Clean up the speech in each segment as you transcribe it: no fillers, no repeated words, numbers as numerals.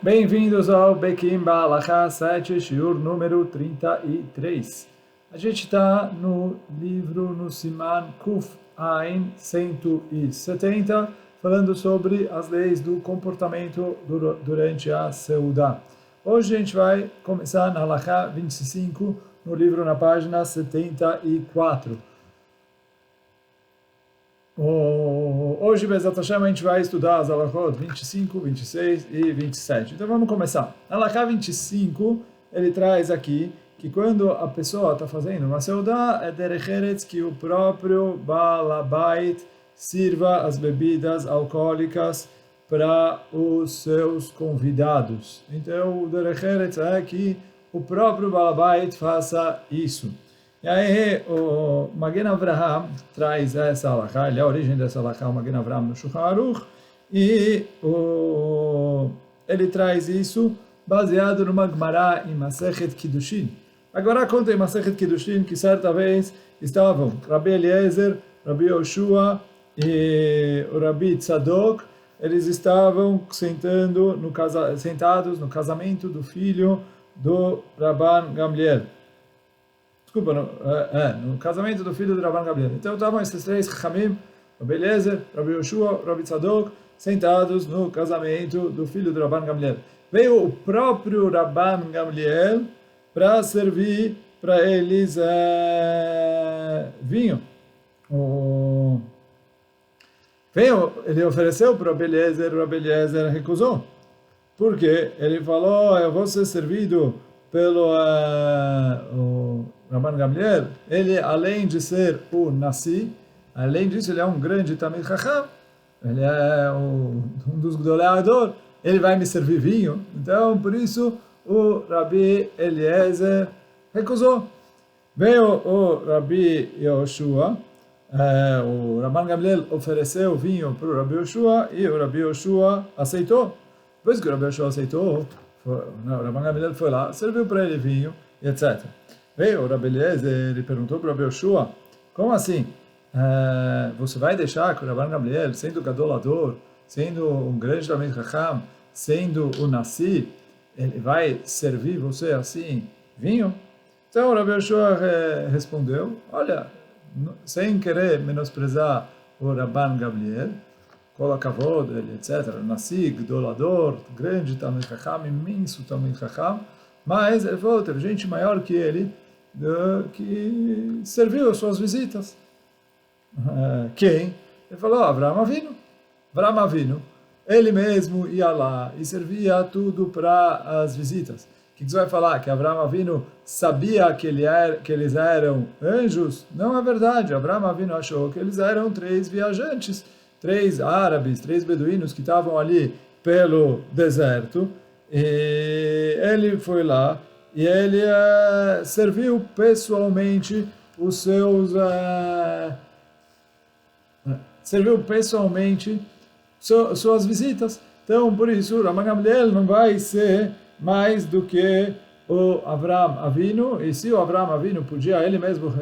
Bem-vindos ao Bekim Balacha 7, Shiur número 33. A gente está no livro, no Siman Kuf Ain 170, falando sobre as leis do comportamento durante a Seudá. Hoje a gente vai começar na Halacha 25, no livro na página 74. Hoje, Bezat Hashem, a gente vai estudar as halachot 25, 26 e 27. Então vamos começar. A halachá 25, ele traz aqui que quando a pessoa está fazendo uma seudá, é derech eretz que o próprio Baal Habait sirva as bebidas alcoólicas para os seus convidados. Então o derech eretz é que o próprio Baal Habait faça isso. E aí, o Magen Avraham traz essa halachá, ele é a origem dessa halachá, o Magen Avraham no Shulchan Aruch, e ele traz isso baseado numa Gemara em Masechet Kiddushin. Agora conta em Masechet Kiddushin que certa vez estavam Rabbi Eliezer, Rabbi Yoshua e o Rabbi Tzadok, eles estavam sentados no casamento do filho do Rabban Gamliel. Desculpa, no casamento do filho do Rabban Gamliel. Então estavam esses três Chachamim, Rabbi Eliezer, Rabbi Yoshua, Rabbi Tzadok, sentados no casamento do filho do Rabban Gamliel. Veio o próprio Rabban Gamliel para servir para eles vinho. Ele ofereceu para o Rabbi Eliezer recusou. Porque ele falou, eu vou ser servido pelo o Rabban Gamliel, ele além de ser o Nasi, além disso ele é um grande Talmid Chacham, ele é um dos Gdoleador, ele vai me servir vinho, então por isso o Rabbi Eliezer recusou. Veio o Rabbi Yoshua, o Rabban Gamliel ofereceu vinho para o Rabbi Yoshua e o Rabbi Yoshua aceitou. Depois que o Rabbi Yoshua aceitou, o Rabban Gamliel foi lá, serviu para ele vinho, etc. Veio o Rabbi Eliezer e perguntou para o Rabbi Yoshua, como assim? Você vai deixar que o Rabban Gamliel, sendo o gadolador, sendo um grande Talmid Chacham, sendo o Nasi, ele vai servir você assim, vinho? Então o Rabbi Yoshua respondeu, olha, sem querer menosprezar o Rabban Gamliel, Kol HaKavod, etc., Nasi, gadolador, grande Talmid Chacham, imenso Talmid Chacham, mas ele falou, teve gente maior que ele, que serviu as suas visitas. Quem? Ele falou, Avraham Avinu. Avraham Avinu, ele mesmo ia lá e servia tudo para as visitas. O que você vai falar? Que Avraham Avinu sabia que eles eram anjos? Não é verdade. Avraham Avinu achou que eles eram três viajantes, três árabes, três beduínos que estavam ali pelo deserto. E ele foi lá e ele serviu pessoalmente os seus suas visitas. Então, por isso, o Rabban Gamliel não vai ser mais do que o Avraham Avinu, e se o Avraham Avinu podia ele mesmo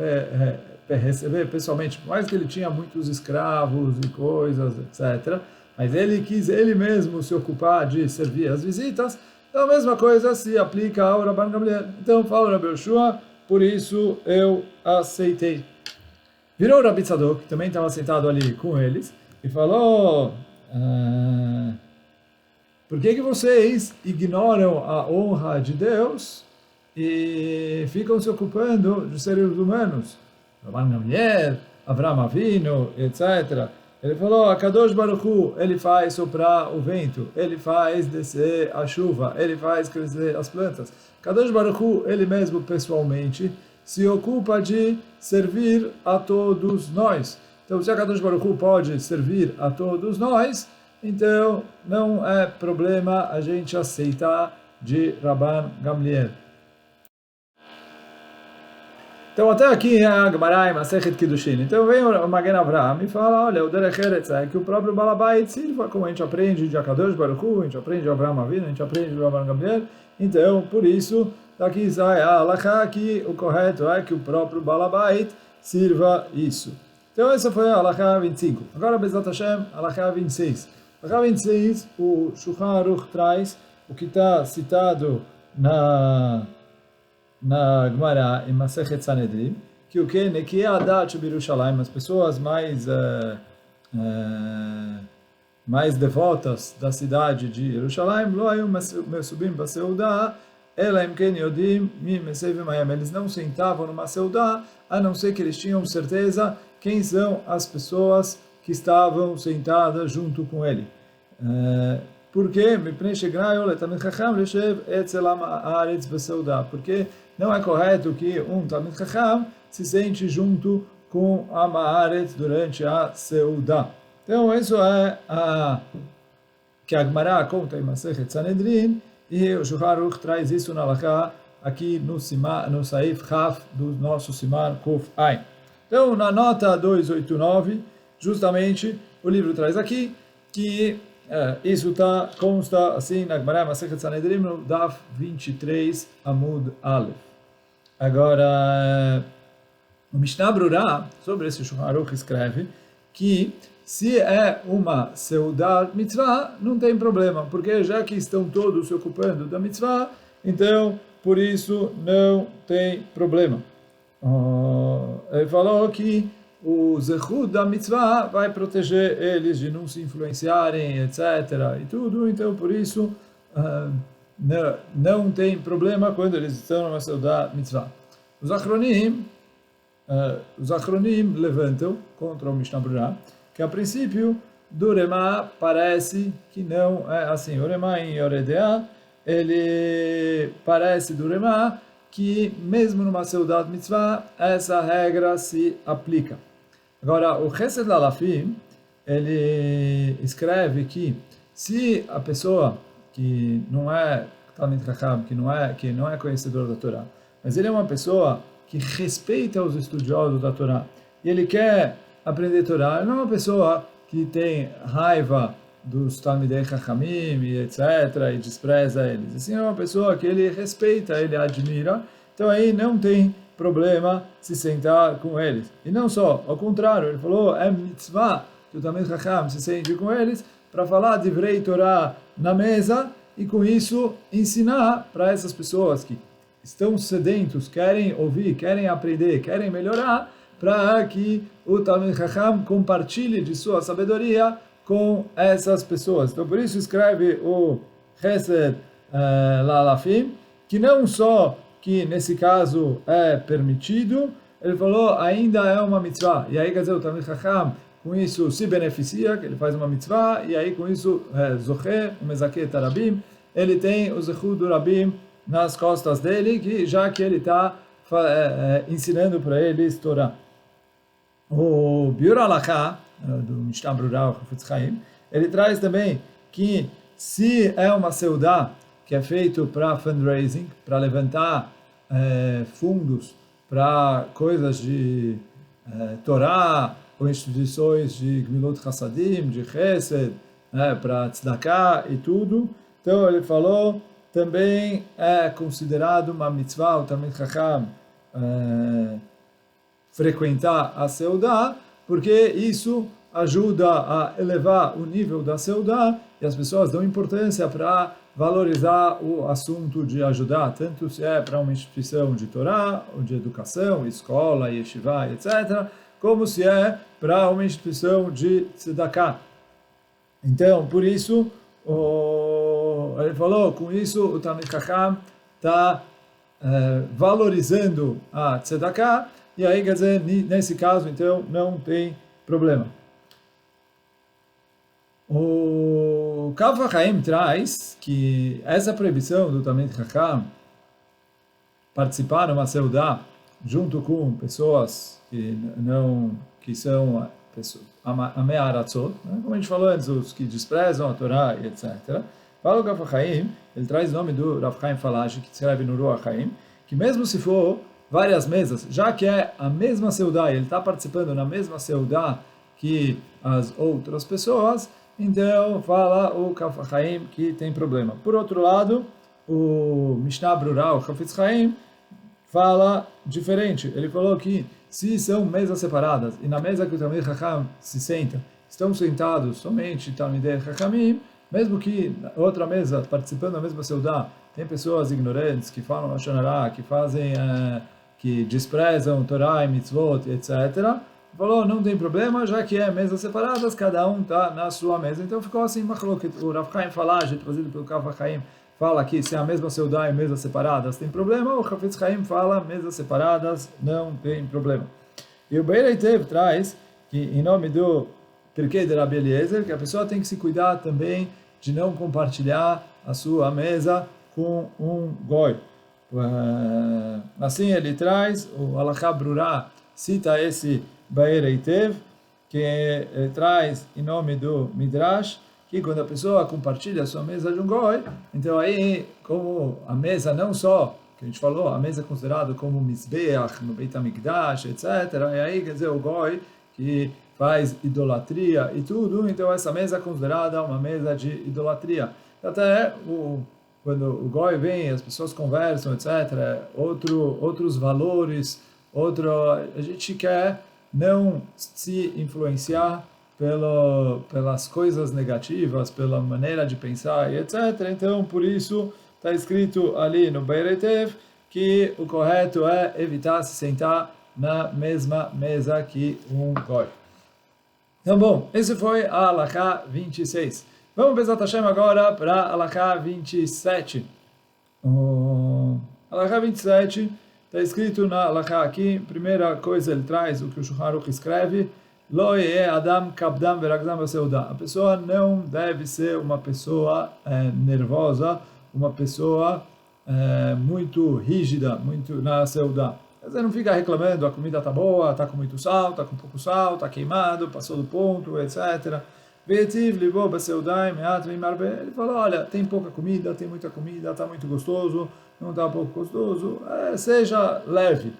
receber pessoalmente, mais que ele tinha muitos escravos e coisas, etc., mas ele quis ele mesmo se ocupar de servir as visitas, então a mesma coisa se aplica ao Rabban Gamliel. Então fala o Rabbi Yoshua, por isso eu aceitei. Virou o Rabbi Tzadok, que também estava sentado ali com eles, e falou, por que vocês ignoram a honra de Deus e ficam se ocupando de seres humanos? Rabban Gamliel, Avraham Avinu, etc., ele falou, a Kadosh Baruch Hu, ele faz soprar o vento, ele faz descer a chuva, ele faz crescer as plantas. Kadosh Baruch Hu, ele mesmo pessoalmente, se ocupa de servir a todos nós. Então, se a Kadosh Baruch Hu pode servir a todos nós, então não é problema a gente aceitar de Rabban Gamliel. Então até aqui é a Gemara em Masechet Kiddushin. Então vem o Magen Avraham e fala, olha, o derech eretz é que o próprio Baal Habait sirva, como a gente aprende de Akadosh Baruch Hu, a gente aprende de Avraham Avinu, a gente aprende de Rabban Gamliel. Então, por isso, daqui sai a halachá que o correto é que o próprio Baal Habait sirva isso. Então essa foi a halachá 25. Agora, Bezat Hashem, halachá 26. Halachá 26, o Shulchan Aruch traz o que está citado na Gemara em Masechet Sanedrin, que o que Nekiei Adat Birushalayim, as pessoas mais devotas da cidade de Jerusalém, lo ayum mesubim baseudah, ela im ken yodim mi mesevim hayam. Eles não sentavam numa seudá, a não ser que eles tinham certeza quem são as pessoas que estavam sentadas junto com ele. Porque porque não é correto que um Talmid Chacham se sente junto com a Ma'aretz durante a Seudá. Então, isso é que a Gemara conta em Masechet Sanedrin, e o Shulchan Aruch traz isso na Halachá, aqui no Saif Chaf do nosso Simar Kuf Ain. Então, na nota 289, justamente, o livro traz aqui que isso consta assim na Gemara Masechet Sanedrin, no Daf 23, Amud Aleph. Agora, o Mishnah Brura, sobre esse Shulchan Aruch, escreve que se é uma Seudat Mitzvah, não tem problema, porque já que estão todos se ocupando da Mitzvah, então, por isso, não tem problema. Ele falou que o Zechut da Mitzvah vai proteger eles de não se influenciarem, etc. e tudo, então, por isso, não tem problema quando eles estão numa Seudat Mitzvah. Os Achronim levantam contra o Mishnah Brura, que a princípio do Remá parece que não é assim. O Remá em Yoredea, ele parece do Remá que mesmo numa Seudat Mitzvah, essa regra se aplica. Agora, o Chesed Lalafim, ele escreve que se a pessoa que não é Talmid Chacham, que não é conhecedor da Torá, mas ele é uma pessoa que respeita os estudiosos da Torá, e ele quer aprender Torá, ele não é uma pessoa que tem raiva dos Talmidei Chachamim, e etc., e despreza eles. Assim, é uma pessoa que ele respeita, ele admira, então aí não tem problema se sentar com eles. E não só, ao contrário, ele falou, é mitzvah que o Talmid Chacham se sente com eles para falar de Vrei Torá na mesa, e com isso ensinar para essas pessoas que estão sedentos, querem ouvir, querem aprender, querem melhorar, para que o Talmid Chacham compartilhe de sua sabedoria com essas pessoas. Então, por isso escreve o Chesed Lalafim, que não só que nesse caso é permitido, ele falou, ainda é uma mitzvah. E aí, quer dizer, o Talmid Chacham com isso se beneficia, que ele faz uma mitzvah, e aí com isso, Zoché, o Mezaké Tarabim, ele tem o Zechut do Rabim nas costas dele, já que ele está ensinando para eles Torá. O Biur Halachá, do Mishnah Brura, o Chafetz Chaim, ele traz também que se é uma seudá que é feito para fundraising, para levantar fundos para coisas de Torá, ou instituições de Gmilut Chassadim, de Chesed, para Tzedakah e tudo, então ele falou, também é considerado uma mitzvah, o Talmid Chacham frequentar a Seudá, porque isso ajuda a elevar o nível da Seudá, e as pessoas dão importância para valorizar o assunto de ajudar, tanto se é para uma instituição de Torá, ou de educação, escola, yeshiva, etc., como se é para uma instituição de Tzedakah. Então, por isso, ele falou, com isso o Talmid Chacham está valorizando a Tzedakah, e aí, quer dizer, nesse caso, então, não tem problema. O Kaf HaChaim traz que essa proibição do Talmid Chacham participar numa seudá junto com pessoas que são amearatzot, como a gente falou antes, os que desprezam a Torá e etc. Fala o Kaf HaChaim, ele traz o nome do Rav Chaim Falashi, que escreve no Ruach Chaim, que mesmo se for várias mesas, já que é a mesma seudá, ele está participando na mesma seudá que as outras pessoas, então fala o Kaf HaChaim que tem problema. Por outro lado, o Mishnah Brura, o Chafetz Chaim, fala diferente. Ele falou que se são mesas separadas, e na mesa que o Talmid Chacham se senta, estão sentados somente Talmidei Chachamim, Mesmo que na outra mesa, participando da mesma seudá, tem pessoas ignorantes que falam Lashon Hara, que fazem, que desprezam Torá e Mitzvot, etc. Falou, não tem problema, já que é mesas separadas, cada um está na sua mesa. Então ficou assim, o Rav Chaim Falage, trazido pelo Rav Chaim, fala que se é a mesma seudá e mesas separadas tem problema, o Hafetz Chaim fala mesas separadas não tem problema. E o Be'er Eitev traz que, em nome do Pirkei de Rabi Eliezer, que a pessoa tem que se cuidar também de não compartilhar a sua mesa com um goi. Assim ele traz, o Halakha Brurá cita esse Be'er Eitev, que ele traz em nome do Midrash, que quando a pessoa compartilha a sua mesa de um goi, então aí, como a mesa não só que a gente falou, a mesa é considerada como Mizbeach, no Beit HaMikdash, etc. E aí, quer dizer, o goi que faz idolatria e tudo, então essa mesa é considerada uma mesa de idolatria. Até quando o goi vem, as pessoas conversam, etc., outros valores, a gente quer não se influenciar pelas coisas negativas, pela maneira de pensar e etc. Então, por isso, está escrito ali no Be'er Eitev que o correto é evitar se sentar na mesma mesa que um goi. Então, bom, esse foi a Halakha 26. Vamos, Bezat Hashem, agora para a Halakha 27. Halakha 27 está escrito na Halakha aqui, primeira coisa ele traz o que o Shulchan Aruch escreve, Lo yeh adam kabdam veragzam b'seudah. A pessoa não deve ser uma pessoa nervosa, uma pessoa muito rígida, muito na seudá. Você não fica reclamando, a comida está boa, está com muito sal, está com pouco sal, está queimado, passou do ponto, etc. Ele falou, olha, tem pouca comida, tem muita comida, está muito gostoso, não está pouco gostoso, seja leve.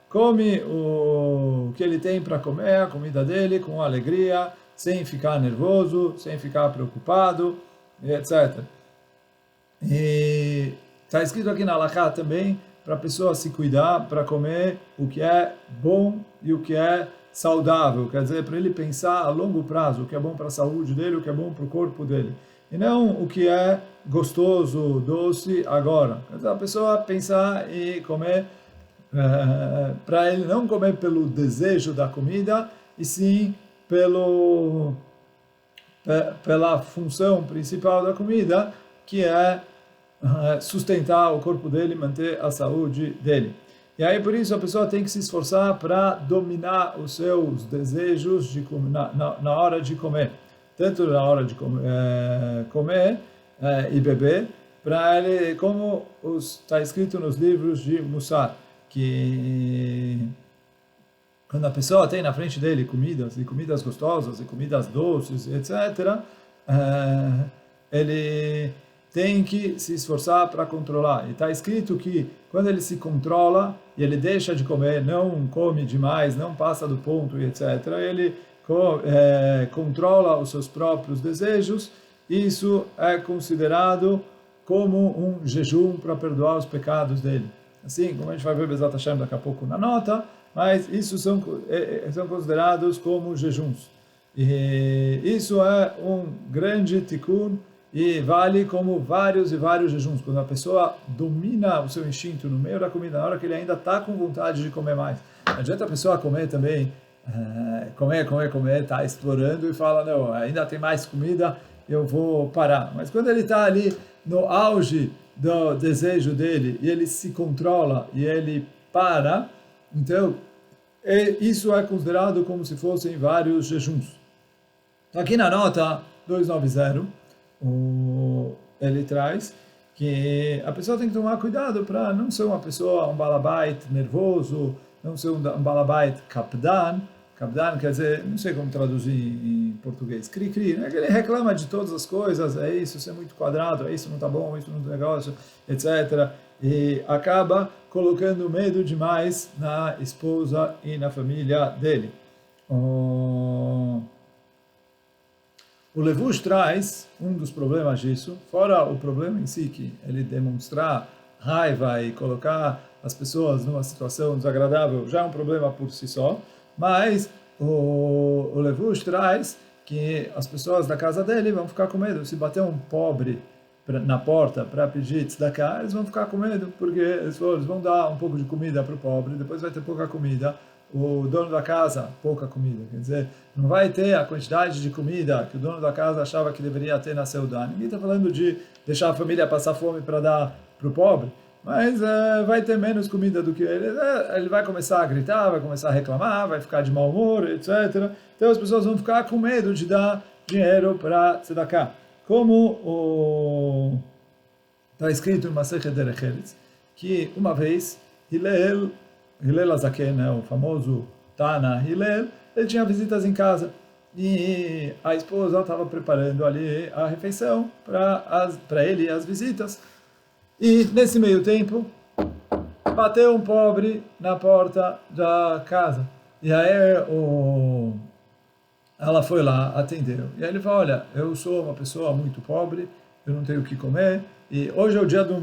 Come o que ele tem para comer, a comida dele, com alegria, sem ficar nervoso, sem ficar preocupado, etc. E está escrito aqui na Halakha também para a pessoa se cuidar, para comer o que é bom e o que é saudável, quer dizer, para ele pensar a longo prazo, o que é bom para a saúde dele, o que é bom para o corpo dele, e não o que é gostoso, doce agora. Quer dizer, a pessoa pensar e comer, para ele não comer pelo desejo da comida, e sim pela função principal da comida, que é sustentar o corpo dele, manter a saúde dele. E aí, por isso, a pessoa tem que se esforçar para dominar os seus desejos na hora de comer. Tanto na hora de comer e beber, para ele, como está escrito nos livros de Mussar, que quando a pessoa tem na frente dele comidas, e comidas gostosas, e comidas doces, etc., ele tem que se esforçar para controlar. E está escrito que quando ele se controla e ele deixa de comer, não come demais, não passa do ponto, etc., ele controla os seus próprios desejos. Isso é considerado como um jejum para perdoar os pecados dele. Assim, como a gente vai ver Bezat Hashem daqui a pouco na nota, mas isso são considerados como jejuns. E isso é um grande tikkun, e vale como vários e vários jejuns. Quando a pessoa domina o seu instinto no meio da comida, na hora que ele ainda está com vontade de comer mais. Não adianta a pessoa comer também, comer, está explorando e fala, não, ainda tem mais comida, eu vou parar. Mas quando ele está ali no auge do desejo dele, e ele se controla, e ele para, então, isso é considerado como se fossem vários jejuns. Então, aqui na nota 290, ele traz que a pessoa tem que tomar cuidado para não ser uma pessoa, um balabait nervoso, não ser um balabait kapdan. Kapdan quer dizer, não sei como traduzir em português, cri-cri, né? Ele reclama de todas as coisas, é isso é muito quadrado, é isso não está bom, isso não é negócio, etc. E acaba colocando medo demais na esposa e na família dele. O Levush traz um dos problemas disso, fora o problema em si, que ele demonstrar raiva e colocar as pessoas numa situação desagradável, já é um problema por si só, mas o Levush traz que as pessoas da casa dele vão ficar com medo. Se bater um pobre na porta para pedir tzedakah, eles vão ficar com medo, porque eles vão dar um pouco de comida para o pobre, depois vai ter pouca comida, o dono da casa, pouca comida, quer dizer, não vai ter a quantidade de comida que o dono da casa achava que deveria ter na Seudá. Ninguém está falando de deixar a família passar fome para dar para o pobre, mas vai ter menos comida do que ele. Ele vai começar a gritar, vai começar a reclamar, vai ficar de mau humor, etc. Então as pessoas vão ficar com medo de dar dinheiro para tzedakah. Como está escrito em Masechet Derech Eretz, que uma vez Hillel Azaken, né, o famoso Tana Hillel, ele tinha visitas em casa e a esposa estava preparando ali a refeição para ele e as visitas. E nesse meio tempo bateu um pobre na porta da casa e aí ela foi lá, atendeu. E aí ele falou, olha, eu sou uma pessoa muito pobre, eu não tenho o que comer, e hoje é o dia do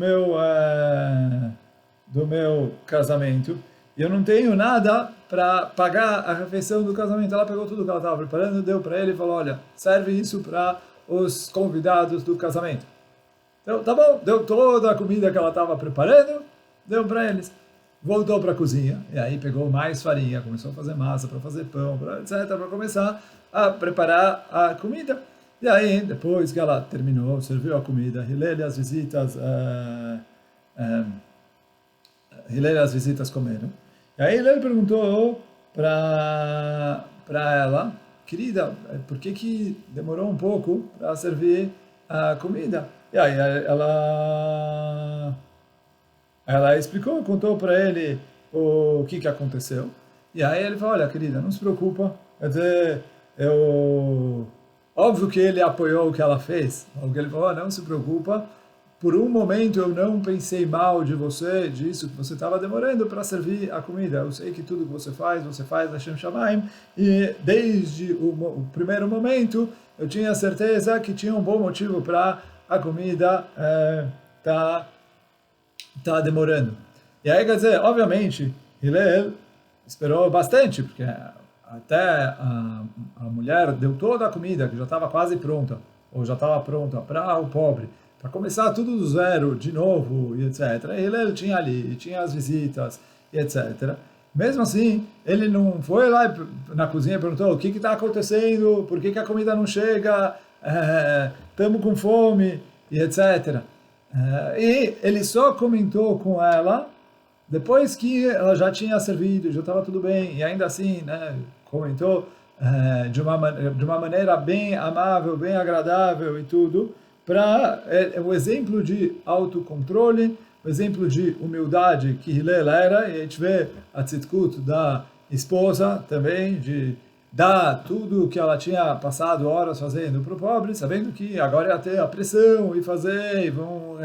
meu casamento, e eu não tenho nada para pagar a refeição do casamento. Ela pegou tudo que ela estava preparando, deu para ele e falou, olha, serve isso para os convidados do casamento. Então, tá bom, deu toda a comida que ela estava preparando, deu para eles. Voltou para a cozinha, e aí pegou mais farinha, começou a fazer massa para fazer pão, etc., para começar a preparar a comida. E aí, depois que ela terminou, serviu a comida, Hillel e as visitas comeram. E aí Hillel perguntou para ela, querida, por que demorou um pouco para servir a comida? E aí ela explicou, contou para ele o que aconteceu. E aí ele falou, olha, querida, não se preocupa. Quer dizer, óbvio que ele apoiou o que ela fez. Porque ele falou, não se preocupa. Por um momento eu não pensei mal de você, disso que você estava demorando para servir a comida. Eu sei que tudo que você faz Hashem Shamayim. E desde o primeiro momento eu tinha certeza que tinha um bom motivo para a comida tá demorando. E aí, quer dizer, obviamente, Hillel esperou bastante, porque até a mulher deu toda a comida, que já estava quase pronta, ou já estava pronta para o pobre, para começar tudo do zero, de novo, e etc. E Hillel tinha ali, tinha as visitas, e etc. Mesmo assim, ele não foi lá na cozinha e perguntou o que está acontecendo, por que a comida não chega, estamos com fome, e etc. E ele só comentou com ela depois que ela já tinha servido, já estava tudo bem, e ainda assim, né, comentou de uma maneira bem amável, bem agradável e tudo, para o exemplo de autocontrole, o exemplo de humildade que Hillel era, e a gente vê a tzidkut da esposa também, de dar tudo o que ela tinha passado horas fazendo para o pobre, sabendo que agora ia ter a pressão e fazer, e vão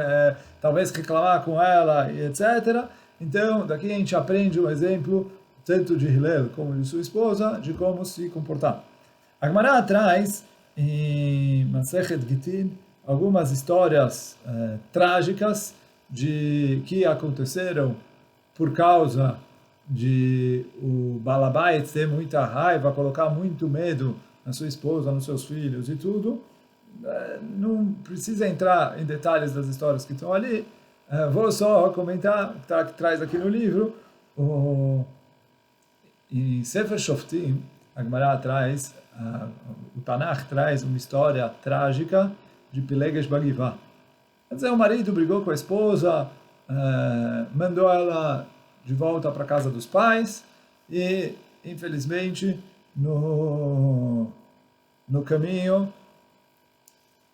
talvez reclamar com ela, e etc. Então, daqui a gente aprende um exemplo, tanto de Hillel como de sua esposa, de como se comportar. A Gemara traz, em Masechet Gitin, algumas histórias trágicas que aconteceram por causa de o Balabait ter muita raiva, colocar muito medo na sua esposa, nos seus filhos e tudo. Não precisa entrar em detalhes das histórias que estão ali. Vou só comentar, que traz aqui no livro, em Sefer Shoftim, a Gemara traz, o Tanakh traz uma história trágica de Pilegesh Bagivá. Quer dizer, o marido brigou com a esposa, mandou ela de volta para a casa dos pais e, infelizmente, no caminho,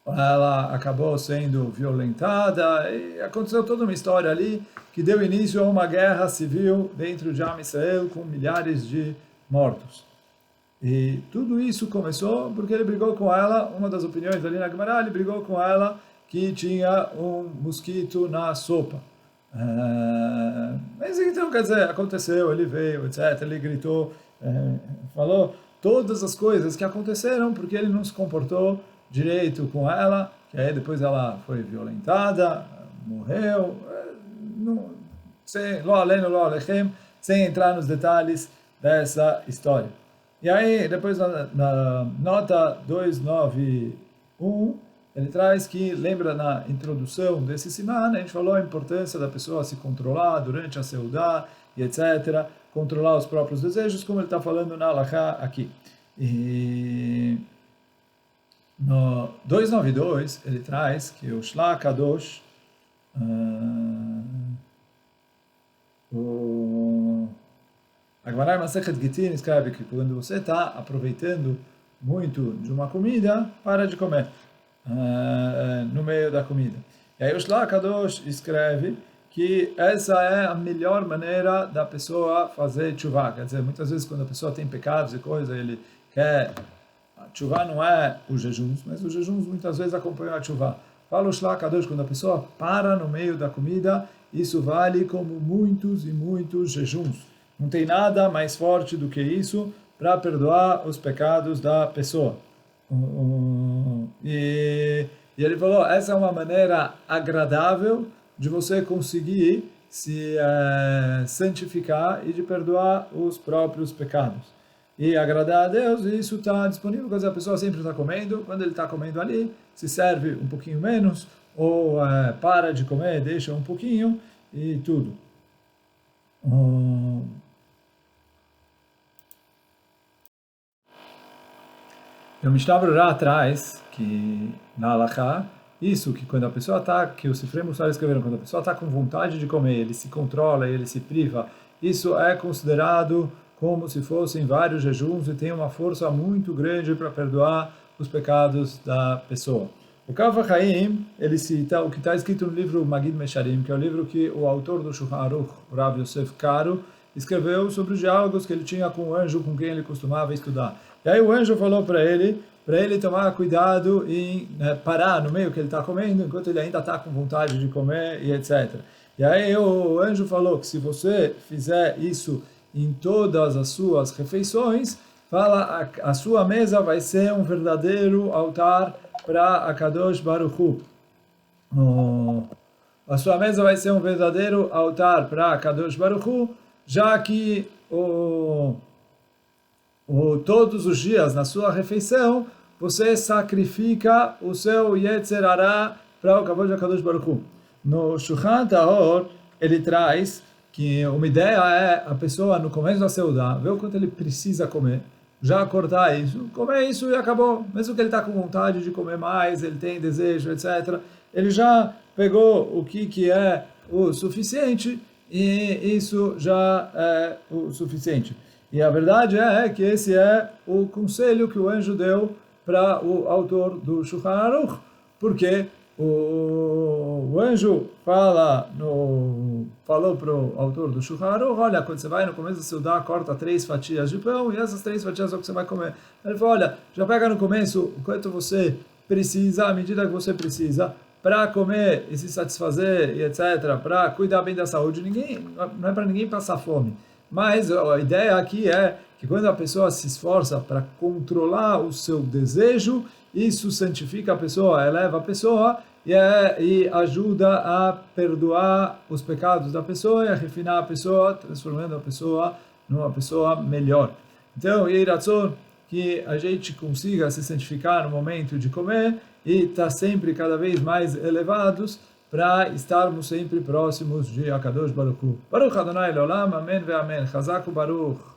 ela acabou sendo violentada e aconteceu toda uma história ali que deu início a uma guerra civil dentro de Am Israel com milhares de mortos. E tudo isso começou porque ele brigou com ela, uma das opiniões ali na Gemara, ele brigou com ela que tinha um mosquito na sopa. Mas então, quer dizer, aconteceu, ele veio, etc., ele gritou, falou todas as coisas que aconteceram porque ele não se comportou direito com ela, que aí depois ela foi violentada, morreu, sem entrar nos detalhes dessa história. E aí, depois na nota 291, ele traz que, lembra na introdução desse Siman, a gente falou a importância da pessoa se controlar durante a Seudá e etc., controlar os próprios desejos, como ele está falando na Halakha aqui. E no 292, ele traz que o Shla Kadosh, a Gemara Masechet Gitin escreve que quando você está aproveitando muito de uma comida, para de comer no meio da comida. E aí o Shla Kadosh escreve que essa é a melhor maneira da pessoa fazer tshuva. Quer dizer, muitas vezes quando a pessoa tem pecados e coisa, ele quer... A tshuva não é os jejuns, mas os jejuns muitas vezes acompanham a tshuva. Fala o Shla Kadosh, quando a pessoa para no meio da comida, isso vale como muitos e muitos jejuns. Não tem nada mais forte do que isso para perdoar os pecados da pessoa. E ele falou, essa é uma maneira agradável de você conseguir se santificar e de perdoar os próprios pecados. E agradar a Deus, e isso está disponível, quando a pessoa sempre está comendo, quando ele está comendo ali, se serve um pouquinho menos, ou para de comer, deixa um pouquinho, e tudo. O Mishnah Berurah atrás, que na Halakha, isso que quando a pessoa está, que o Sifrei Mussar escreveram, quando a pessoa está com vontade de comer, ele se controla, ele se priva, isso é considerado como se fossem vários jejuns e tem uma força muito grande para perdoar os pecados da pessoa. O Kaf HaChaim, ele cita o que está escrito no livro Magid Mesharim, que é o livro que o autor do Shulchan Aruch, o Rav Yosef Karo, escreveu sobre os diálogos que ele tinha com o anjo com quem ele costumava estudar. E aí o anjo falou para ele tomar cuidado em parar no meio que ele está comendo, enquanto ele ainda está com vontade de comer e etc. E aí o anjo falou que se você fizer isso em todas as suas refeições, fala, a sua mesa vai ser um verdadeiro altar para Akadosh Baruch Hu. A sua mesa vai ser um verdadeiro altar para Akadosh Baruch Hu, já que todos os dias na sua refeição você sacrifica o seu Yetzer Hara para o Kavod de Akadosh Baruch Hu. No Shulchan Tahor ele traz que uma ideia é a pessoa no começo da Seudá ver o quanto ele precisa comer, já cortar isso, comer isso e acabou. Mesmo que ele está com vontade de comer mais, ele tem desejo, etc. Ele já pegou o que é o suficiente e isso já é o suficiente. E a verdade é que esse é o conselho que o anjo deu para o autor do Shulchan Aruch, porque o anjo falou para o autor do Shulchan Aruch, olha, quando você vai no começo da Seudá, corta 3 fatias de pão, e essas 3 fatias é o que você vai comer. Ele falou, olha, já pega no começo o quanto você precisa, à medida que você precisa, para comer e se satisfazer, e etc., para cuidar bem da saúde. Não é para ninguém passar fome. Mas a ideia aqui é que quando a pessoa se esforça para controlar o seu desejo, isso santifica a pessoa, eleva a pessoa e ajuda a perdoar os pecados da pessoa e a refinar a pessoa, transformando a pessoa numa pessoa melhor. Então, Yiratzon, que a gente consiga se santificar no momento de comer e estar sempre cada vez mais elevados para estarmos sempre próximos de Akadosh Baruch Hu. Baruch Adonai Leolam, Amém ve Amém. Chazak Baruch.